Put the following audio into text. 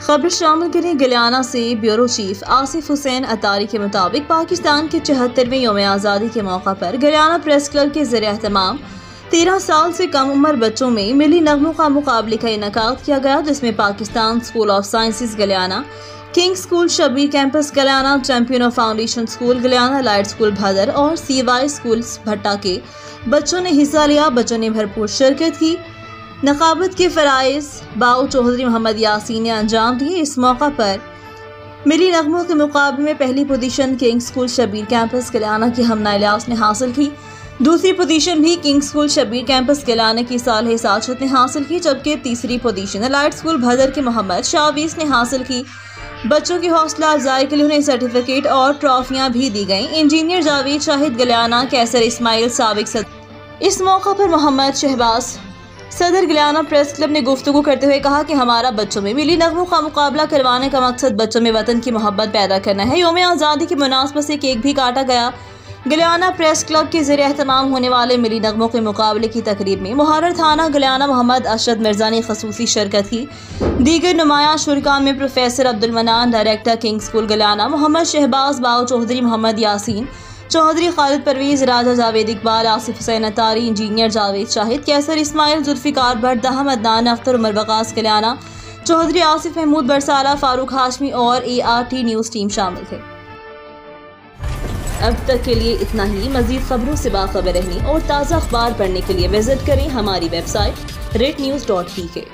खबर शामिल करें गिलियाना से। ब्यूरो चीफ आसिफ हुसैन अतारी के मुताबिक पाकिस्तान के 74वें यौम आज़ादी के मौका पर गिलियाना प्रेस क्लब के ज़रिए एहतमाम 13 साल से कम उम्र बच्चों में मिली नगमों का मुकाबले का इनेकाद किया गया, जिसमें Pakistan school of sciences Giliana, king school Shabbir campus Giliana, champion foundation school Giliana, light school Bhadar और CY स्कूल भट्टा के बच्चों ने हिस्सा लिया। बच्चों ने भरपूर शिरकत की। नकाबत के फ़राइज़ बाऊ चौधरी मोहम्मद यासीन ने अंजाम दिए। इस मौका पर मिली नगमों के मुकाबले में पहली position king school Shabbir campus Giliana की हमना इलियास ने हासिल की। दूसरी पोजीशन भी king school Shabbir campus Giliana की सालेह साजिद ने हासिल की, जबकि तीसरी पोजीशन लाइट स्कूल भदर के मोहम्मद शाहवीस ने हासिल की। बच्चों की हौसला अफजाई के लिए उन्हें सर्टिफिकेट और ट्रॉफियां भी दी गईं। इंजीनियर जावेद शाहिद गिलियाना, कैसर इस्माइल साबिक सदर। इस मौका पर मोहम्मद शहबाज सदर गिलियाना प्रेस क्लब ने गुफ्तगू करते हुए कहा कि हमारा बच्चों में मिली नगमों का मुकाबला करवाने का मकसद बच्चों में वतन की मोहब्बत पैदा करना है। यौम आज़ादी की मुनासबत से केक भी काटा गया। गिलियाना प्रेस क्लब के ज़रिए एहतमाम होने वाले मिली नगमों के मुकाबले की तकरीब में मुहर्रर थाना गिलियाना मोहम्मद अशरद मिर्जा ने खसूसी शिरकत की। दीगर नुमाया शुरका में professor Abdul Manan, director king school Giliana, Mohammad Shahbaz Bau Chaudhary, Mohammad Yasin Chaudhary, Khalid Parvez, Raja Javed Iqbal, Asif Hussain Attari, engineer Javed Shahid, Kaiser Ismail, Zulfiqar Bhatt, दहम अदनान अख्तर, उमर वकास गिलियाना, चौधरी आसिफ महमूद बरसाला, फारूक हाशमी और ART न्यूज़ टीम शामिल थे। अब तक के लिए इतना ही। मज़ीद खबरों से बाखबर रहने और ताज़ा अखबार पढ़ने के लिए विजिट करें हमारी वेबसाइट rednews.pk।